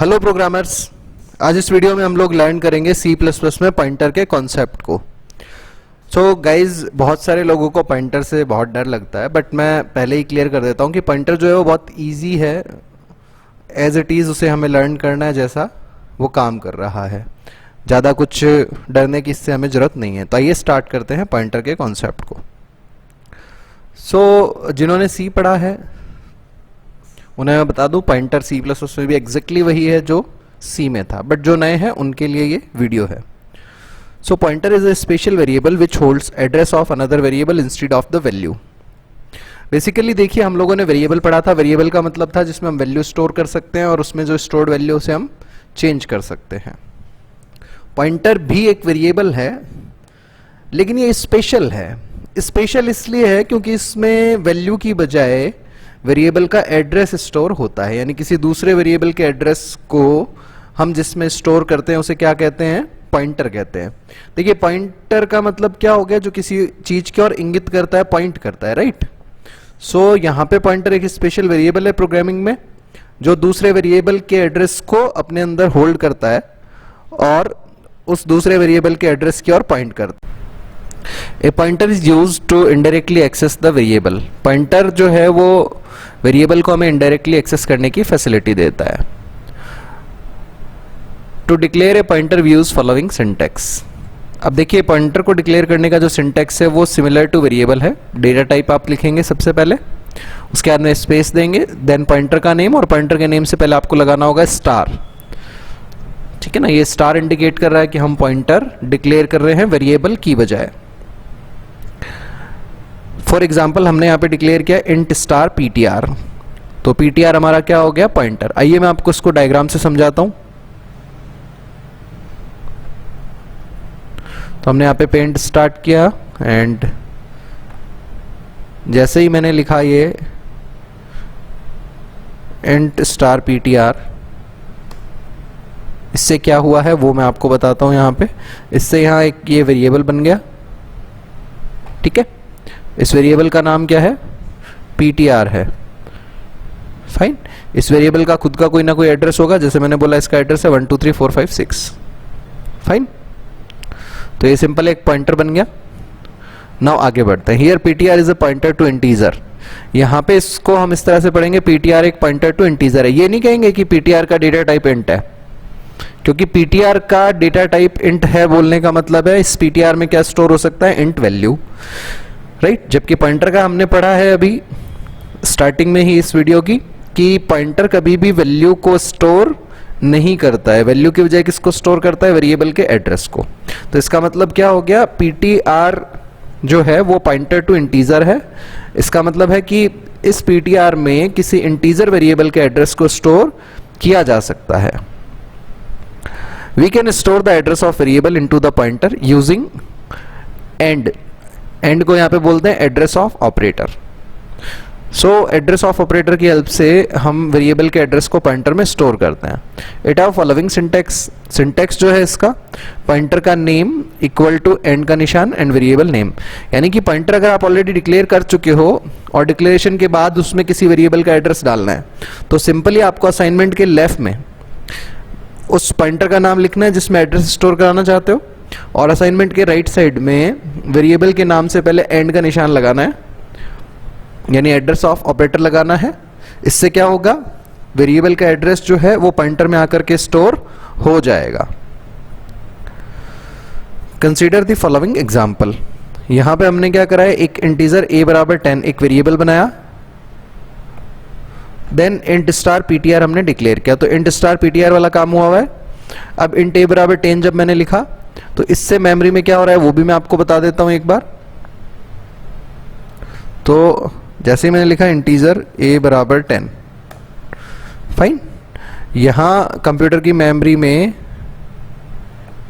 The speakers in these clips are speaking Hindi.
हेलो प्रोग्रामर्स, आज इस वीडियो में हम लोग लर्न करेंगे C++ में पॉइंटर के कॉन्सेप्ट को। सो गाइज, बहुत सारे लोगों को पॉइंटर से बहुत डर लगता है, बट मैं पहले ही क्लियर कर देता हूँ कि पॉइंटर जो है वो बहुत इजी है। एज इट इज़ उसे हमें लर्न करना है जैसा वो काम कर रहा है। ज़्यादा कुछ डरने की इससे हमें ज़रूरत नहीं है। तो आइए स्टार्ट करते हैं पॉइंटर के कॉन्सेप्ट को। जिन्होंने C पढ़ा है उन्हें मैं बता दूं, पॉइंटर C++ में भी एग्जैक्टली वही है जो C में था, बट जो नए हैं उनके लिए ये वीडियो है। So pointer is a special variable which holds address of another variable instead of the value. Basically देखिए, हम लोगों ने वेरिएबल पढ़ा था। वेरिएबल का मतलब था जिसमें हम वैल्यू स्टोर कर सकते हैं और उसमें जो स्टोर्ड वैल्यू से हम चेंज कर सकते हैं। पॉइंटर भी एक वेरिएबल है, लेकिन ये स्पेशल है। स्पेशल इसलिए है क्योंकि इसमें वैल्यू की बजाय वेरिएबल का एड्रेस स्टोर होता है, यानी किसी दूसरे वेरिएबल के एड्रेस को हम जिसमें स्टोर करते हैं उसे क्या कहते हैं? पॉइंटर कहते हैं। देखिए, पॉइंटर का मतलब क्या हो गया? जो किसी चीज की ओर इंगित करता है, पॉइंट करता है, राइट। सो यहाँ पे पॉइंटर एक स्पेशल वेरिएबल है प्रोग्रामिंग में, जो दूसरे वेरिएबल के एड्रेस को अपने अंदर होल्ड करता है और उस दूसरे वेरिएबल के एड्रेस की ओर पॉइंट करता है। A pointer is used to indirectly access the variable. Pointer जो है वो वेरिएबल को हमें इनडायरेक्टली एक्सेस करने की फैसिलिटी देता है। To declare a pointer we use following syntax. अब देखिए, पॉइंटर को डिक्लेयर करने का जो सिंटैक्स है वो सिमिलर टू वेरिएबल है। डेटा टाइप आप लिखेंगे सबसे पहले, उसके बाद में स्पेस देंगे, देन पॉइंटर का नेम, और पॉइंटर के नेम से पहले आपको लगाना होगा स्टार। ठीक है ना, ये स्टार इंडिकेट कर रहा है कि हम पॉइंटर डिक्लेयर कर रहे हैं वेरिएबल की बजाय। फॉर एग्जाम्पल, हमने यहाँ पे डिक्लेयर किया इंट स्टार ptr, तो ptr हमारा क्या हो गया? पॉइंटर। आइए मैं आपको इसको डायग्राम से समझाता हूं। तो हमने यहाँ पे पेंट स्टार्ट किया एंड जैसे ही मैंने लिखा ये इंट स्टार ptr, इससे क्या हुआ है वो मैं आपको बताता हूं। यहाँ पे इससे यहाँ एक ये वेरिएबल बन गया। ठीक है, इस वेरिएबल का नाम क्या है? ptr है। फाइन। इस वेरिएबल का खुद का कोई ना कोई एड्रेस होगा, जैसे मैंने बोला इसका एड्रेस है 1 2 3 4 5 6। फाइन, तो ये सिंपल एक पॉइंटर बन गया। नाउ आगे बढ़ते हैं। Here ptr is a pointer to integer. यहाँ पे इसको हम इस तरह से पढ़ेंगे, ptr एक पॉइंटर टू इंटीजर है। ये नहीं कहेंगे कि ptr का डेटा टाइप इंट है, क्योंकि ptr का डेटा टाइप इंट है बोलने का मतलब है इस ptr में क्या स्टोर हो सकता है? Int value, right. जबकि पॉइंटर का हमने पढ़ा है अभी स्टार्टिंग में ही इस वीडियो की कि पॉइंटर कभी भी वैल्यू को स्टोर नहीं करता है। वैल्यू की बजाय किसको स्टोर करता है? वेरिएबल के एड्रेस को। तो इसका मतलब क्या हो गया? ptr जो है वो पॉइंटर टू इंटीजर है। इसका मतलब है कि इस ptr में किसी इंटीजर वेरिएबल के एड्रेस को स्टोर किया जा सकता है। We can store the address of variable into the pointer using and. And को यहाँ पे बोलते हैं address of operator. So address of operator की हेल्प से हम वेरिएबल के एड्रेस को पॉइंटर में स्टोर करते हैं। It have following syntax. Syntax जो है इसका, पॉइंटर का नेम इक्वल टू एंड का निशान एंड वेरिएबल नेम। यानी कि पॉइंटर अगर आप ऑलरेडी डिक्लेयर कर चुके हो और डिक्लेरेशन के बाद उसमें किसी वेरिएबल का एड्रेस डालना है, तो सिंपली आपको असाइनमेंट के लेफ्ट में उस पॉइंटर का नाम लिखना है जिसमें एड्रेस स्टोर कराना चाहते हो, और असाइनमेंट के राइट साइड में वेरिएबल के नाम से पहले एंड का निशान लगाना है, यानी एड्रेस ऑफ ऑपरेटर लगाना है। इससे क्या होगा? वेरिएबल का एड्रेस जो है वो पॉइंटर में आकर के स्टोर हो जाएगा। Consider the following example. यहां पे हमने क्या करा है? एक इंटीजर a बराबर 10 एक वेरिएबल बनाया, देन इंट स्टार ptr हमने डिक्लेयर किया। तो इंट स्टार ptr वाला काम हुआ है। अब इंट a बराबर 10 जब मैंने लिखा तो इससे मेमोरी में क्या हो रहा है वो भी मैं आपको बता देता हूं एक बार। तो जैसे ही मैंने लिखा इंटीजर a बराबर 10, फाइन, यहां कंप्यूटर की मेमोरी में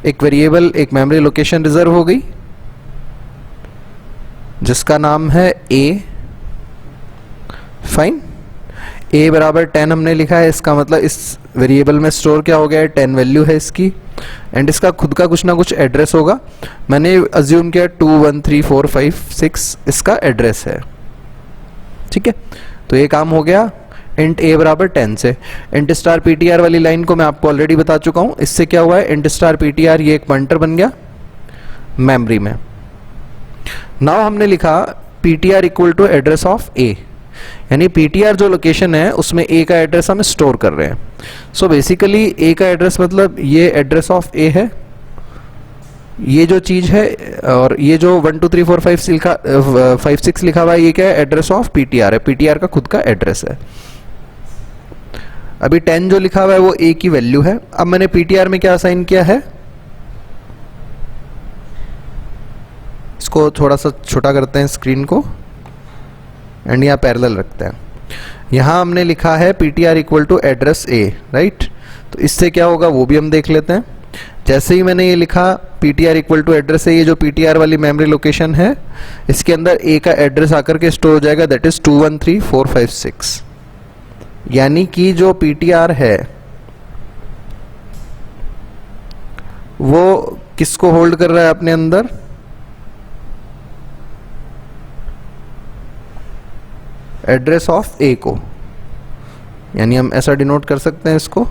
एक वेरिएबल, एक मेमोरी लोकेशन रिजर्व हो गई जिसका नाम है a। फाइन, a बराबर 10 हमने लिखा है, इसका मतलब इस वेरिएबल में स्टोर क्या हो गया है? 10 वैल्यू है इसकी, एंड इसका खुद का कुछ ना कुछ एड्रेस होगा। मैंने अज्यूम किया 2 1 3 4 5 6 इसका एड्रेस है। ठीक है, तो ये काम हो गया। इंट ए बराबर 10 से। इंट स्टार पीटीआर वाली लाइन को मैं आपको ऑलरेडी बता चुका हूं। इससे क्या हुआ है, इंट स्टार पीटीआर ये एक पॉइंटर बन गया मेमोरी में। नाउ हमने लिखा PTR equal to address of A, यानी पीटीआर जो लोकेशन है उसमें ए का एड्रेस हम स्टोर कर रहे हैं। सो बेसिकली ए का एड्रेस मतलब ये एड्रेस ऑफ ए है, ये जो चीज है, और ये जो 1 2 3 4 5 6 लिखा हुआ है ये क्या है, एड्रेस ऑफ पीटीआर है, पीटीआर का खुद का एड्रेस है। अभी 10 जो लिखा हुआ है वो ए की वैल्यू है। अब मैंने पीटीआर में क्या असाइन किया है, इसको थोड़ा सा छोटा करते हैं स्क्रीन को एंड यहाँ पैरेलल रखते हैं। यहाँ हमने लिखा है PTR equal to address a, right. तो इससे क्या होगा वो भी हम देख लेते हैं। जैसे ही मैंने ये लिखा PTR equal to address a, ये जो पीटीआर वाली मेमोरी लोकेशन है इसके अंदर ए का एड्रेस आकर के स्टोर हो जाएगा, दैट इज 213456। यानी कि जो पीटीआर है वो किसको होल्ड कर रहा है अपने अंदर, एड्रेस ऑफ ए को, यानी हम ऐसा डिनोट कर सकते हैं इसको,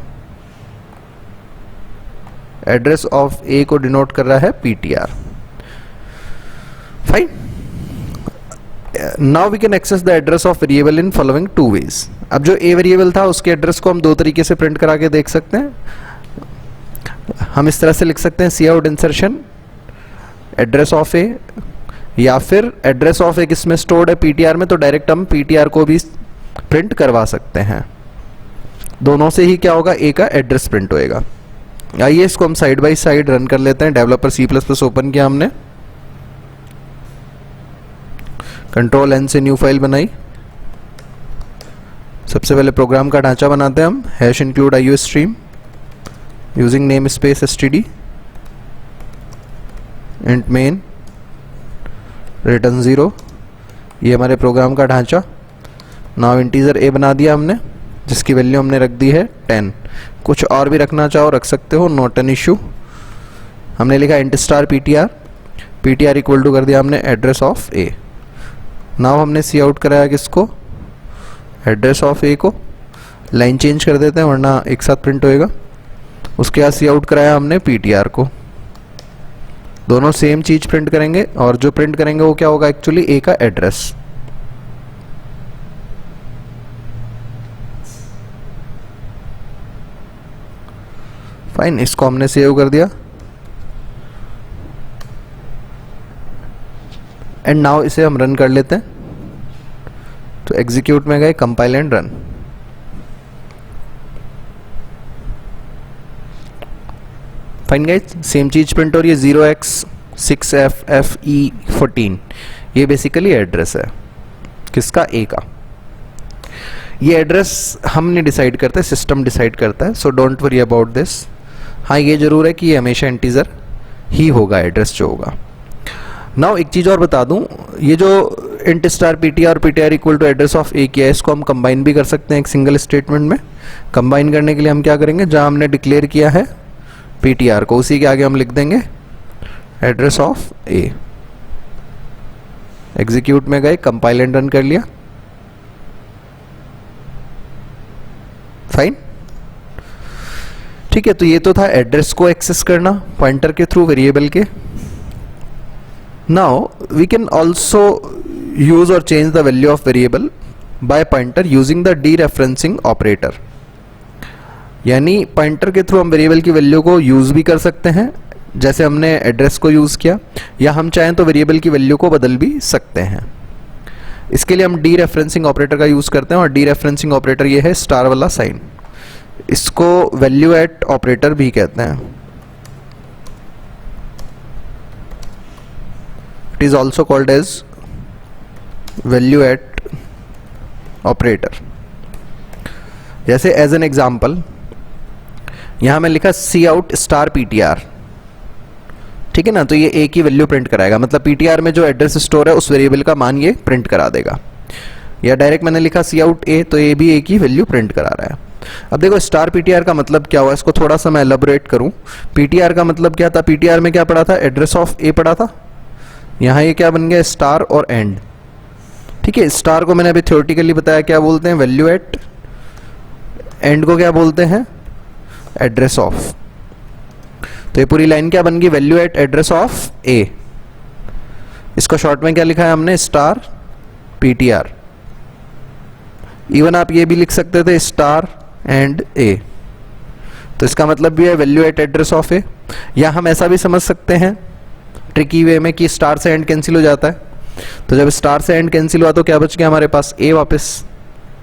एड्रेस ऑफ ए को डिनोट कर रहा है PTR. Fine. Now we can access the address of variable in following 2 ways. अब जो ए वेरिएबल था उसके एड्रेस को हम 2 तरीके से प्रिंट करा के देख सकते हैं। हम इस तरह से लिख सकते हैं सी आउट इंसर्शन एड्रेस ऑफ ए, या फिर एड्रेस ऑफ ए किसमें स्टोर्ड है, पीटीआर में, तो डायरेक्ट हम पीटीआर को भी प्रिंट करवा सकते हैं। दोनों से ही क्या होगा, ए का एड्रेस प्रिंट होएगा। आइए इसको हम साइड बाय साइड रन कर लेते हैं। डेवलपर C++ ओपन किया हमने, कंट्रोल N से न्यू फाइल बनाई। सबसे पहले प्रोग्राम का ढांचा बनाते हैं हम, hash include IO stream using name space std int main return 0। ये हमारे प्रोग्राम का ढांचा। नाउ इंटीजर a बना दिया हमने, जिसकी वैल्यू हमने रख दी है 10। कुछ और भी रखना चाहो रख सकते हो, नॉट एन इशू। हमने लिखा int star PTR, PTR equal to कर दिया हमने एड्रेस ऑफ ए। नाउ हमने सी आउट कराया किसको, एड्रेस ऑफ ए को। लाइन चेंज कर देते हैं वरना एक साथ प्रिंट होएगा। उसके बाद सी आउट कराया हमने पीटीआर को। दोनों सेम चीज प्रिंट करेंगे, और जो प्रिंट करेंगे वो क्या होगा, एक्चुअली ए का एड्रेस। फाइन, इसको हमने सेव कर दिया एंड नाउ इसे हम रन कर लेते हैं। तो एग्जीक्यूट में गए, compile and run. Fine guys, same चीज प्रिंट हो रही है, 0x6FFE14। ये बेसिकली एड्रेस है किसका, ए का। ये एड्रेस हमने डिसाइड करते हैं, सिस्टम डिसाइड करता है, so don't worry about this. हाँ ये जरूर है कि ये हमेशा इंटीजर ही होगा, एड्रेस जो होगा। नाउ एक चीज़ और बता दूं, ये जो इंट स्टार पीटीआर और PTR equal to address of A किया है, इसको हम कंबाइन भी कर सकते हैं एक सिंगल स्टेटमेंट में। कंबाइन करने के लिए हम क्या करेंगे, जहां हमने डिक्लेयर किया है पीटीआर को, उसी के आगे हम लिख देंगे एड्रेस ऑफ ए। एग्जीक्यूट में गए, कंपाइल एंड रन कर लिया। फाइन, ठीक है। तो ये तो था एड्रेस को एक्सेस करना पॉइंटर के थ्रू, वेरिएबल के। Now we can also use और change the value of variable by pointer using the dereferencing operator. यानी पॉइंटर के थ्रू हम वेरिएबल की वैल्यू को यूज भी कर सकते हैं, जैसे हमने एड्रेस को यूज किया, या हम चाहें तो वेरिएबल की वैल्यू को बदल भी सकते हैं। इसके लिए हम डीरेफरेंसिंग ऑपरेटर का यूज करते हैं, और डीरेफरेंसिंग ऑपरेटर ये है स्टार वाला साइन। इसको वैल्यू एट ऑपरेटर भी कहते हैं। It is also called as value at operator. जैसे एज एन एग्जाम्पल यहां मैं लिखा सी आउट स्टार पीटीआर, ठीक है ना। तो ये ए की वैल्यू प्रिंट कराएगा, मतलब पीटीआर में जो एड्रेस स्टोर है उस वेरिएबल का मान ये प्रिंट करा देगा। या डायरेक्ट मैंने लिखा सी आउट ए, तो ये भी ए की वैल्यू प्रिंट करा रहा है। अब देखो स्टार पीटीआर का मतलब क्या हुआ, इसको थोड़ा सा मैं एलैबोरेट करूं। पीटीआर का मतलब क्या था, पीटीआर में क्या पढ़ा था, एड्रेस ऑफ ए पढ़ा था। यहां ये क्या बन गया, स्टार और एंड, ठीक है। स्टार को मैंने अभी थ्योरेटिकली बताया क्या बोलते हैं, वैल्यू एट एंड को क्या बोलते हैं, एड्रेस ऑफ। तो ये पूरी लाइन क्या बन गई, वैल्यू एट एड्रेस ऑफ ए। इसको शॉर्ट में क्या लिखा है हमने, स्टार ptr। इवन आप ये भी लिख सकते थे स्टार एंड ए, तो इसका मतलब भी है वैल्यू एट एड्रेस ऑफ ए। या हम ऐसा भी समझ सकते हैं ट्रिकी वे में कि स्टार से एंड कैंसिल हो जाता है, तो जब स्टार से एंड कैंसिल हुआ तो क्या बच गया हमारे पास, ए वापस,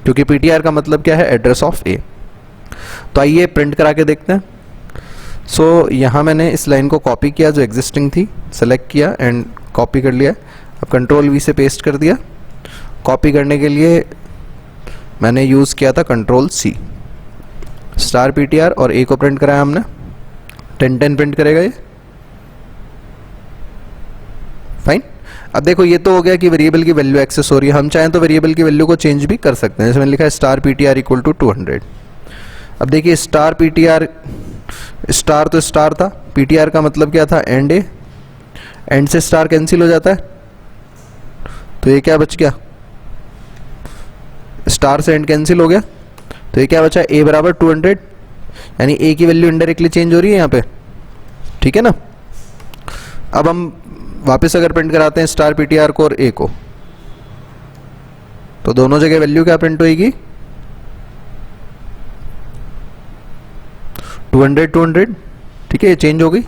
क्योंकि ptr का मतलब क्या है, एड्रेस ऑफ ए। तो आइए प्रिंट करा के देखते हैं। सो यहाँ मैंने इस लाइन को कॉपी किया जो एग्जिस्टिंग थी, सेलेक्ट किया एंड कॉपी कर लिया। अब कंट्रोल वी से पेस्ट कर दिया। कॉपी करने के लिए मैंने यूज़ किया था कंट्रोल सी। स्टार ptr और ए को प्रिंट कराया हमने, 10 प्रिंट करेगा ये, फाइन। अब देखो ये तो हो गया कि वेरिएबल की वैल्यू एक्सेस हो रही है। हम चाहें तो वेरिएबल की वैल्यू को चेंज भी कर सकते हैं, जैसे मैंने लिखा है स्टार ptr इक्वल टू 200। अब देखिए स्टार ptr, स्टार तो स्टार था, ptr का मतलब क्या था, एंड ए, एंड से स्टार कैंसिल हो जाता है, तो ये क्या बच गया, स्टार से एंड कैंसिल हो गया, तो ये क्या बचा, ए बराबर 200, यानी ए की वैल्यू इनडायरेक्टली चेंज हो रही है यहाँ पे, ठीक है ना। अब हम वापस अगर प्रिंट कराते हैं स्टार ptr को और ए को, तो दोनों जगह वैल्यू क्या प्रिंट होगी, 200, ठीक है, ये चेंज हो गई।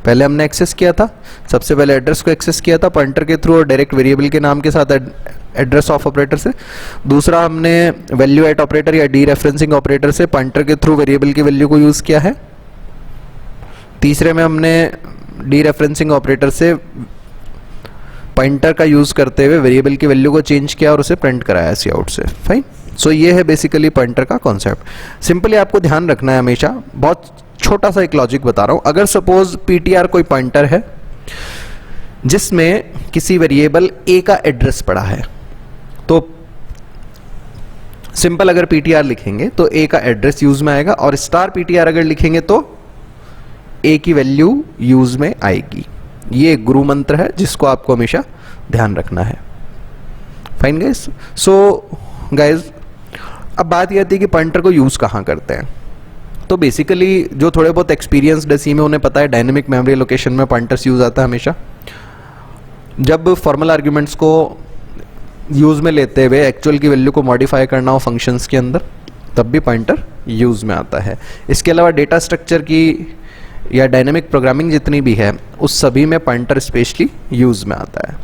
पहले हमने एक्सेस किया था, सबसे पहले एड्रेस को एक्सेस किया था पॉइंटर के थ्रू और डायरेक्ट वेरिएबल के नाम के साथ एड्रेस ऑफ ऑपरेटर से। दूसरा हमने वैल्यू एट ऑपरेटर या डी रेफरेंसिंग ऑपरेटर से पॉइंटर के थ्रू वेरिएबल की वैल्यू को यूज किया है। तीसरे में हमने डी रेफरेंसिंग ऑपरेटर से पॉइंटर का यूज करते हुए वेरिएबल की वैल्यू को चेंज किया और उसे प्रिंट कराया सी आउट से, फाइन। सो ये है बेसिकली पॉइंटर का कॉन्सेप्ट। सिंपली आपको ध्यान रखना है हमेशा, बहुत छोटा सा एक लॉजिक बता रहा हूं। अगर सपोज ptr कोई पॉइंटर है जिसमें किसी वेरिएबल a का एड्रेस पड़ा है, तो सिंपल अगर ptr लिखेंगे तो a का एड्रेस यूज में आएगा, और स्टार ptr अगर लिखेंगे तो a की वैल्यू यूज में आएगी। ये गुरु मंत्र है जिसको आपको हमेशा ध्यान रखना है, फाइन गाइस। सो गाइस अब बात यह आती है कि पॉइंटर को यूज कहां करते हैं। तो बेसिकली जो थोड़े बहुत एक्सपीरियंस्ड है सी में उन्हें पता है डायनेमिक मेमोरी लोकेशन में पॉइंटर्स यूज आता है हमेशा। जब फॉर्मल आर्ग्यूमेंट्स को यूज में लेते हुए एक्चुअल की वैल्यू को मॉडिफाई करना हो फंक्शंस के अंदर, तब भी पॉइंटर यूज में आता है। इसके अलावा डेटा स्ट्रक्चर की या डायनेमिक प्रोग्रामिंग जितनी भी है उस सभी में पॉइंटर स्पेशली यूज में आता है।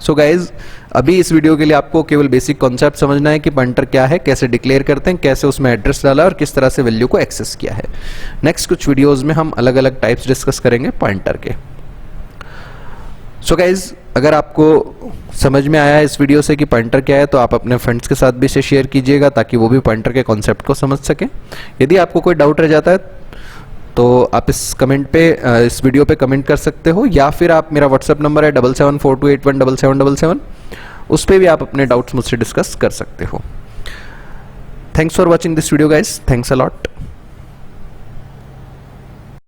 सो गाइज अभी इस वीडियो के लिए आपको केवल बेसिक कॉन्सेप्ट समझना है कि पॉइंटर क्या है, कैसे डिक्लेयर करते हैं, कैसे उसमें एड्रेस डाला और किस तरह से वैल्यू को एक्सेस किया है। नेक्स्ट कुछ वीडियोस में हम अलग अलग टाइप्स डिस्कस करेंगे पॉइंटर के। सो गाइज अगर आपको समझ में आया है इस वीडियो से कि पॉइंटर क्या है, तो आप अपने फ्रेंड्स के साथ भी इसे शेयर कीजिएगा ताकि वो भी पॉइंटर के कॉन्सेप्ट को समझ सकें। यदि आपको कोई डाउट रह जाता है तो आप इस कमेंट पे, इस वीडियो पे कमेंट कर सकते हो, या फिर आप, मेरा व्हाट्सएप नंबर है 7742817777, उस पर भी आप अपने डाउट्स मुझसे डिस्कस कर सकते हो। Thanks for watching this video guys, thanks a lot.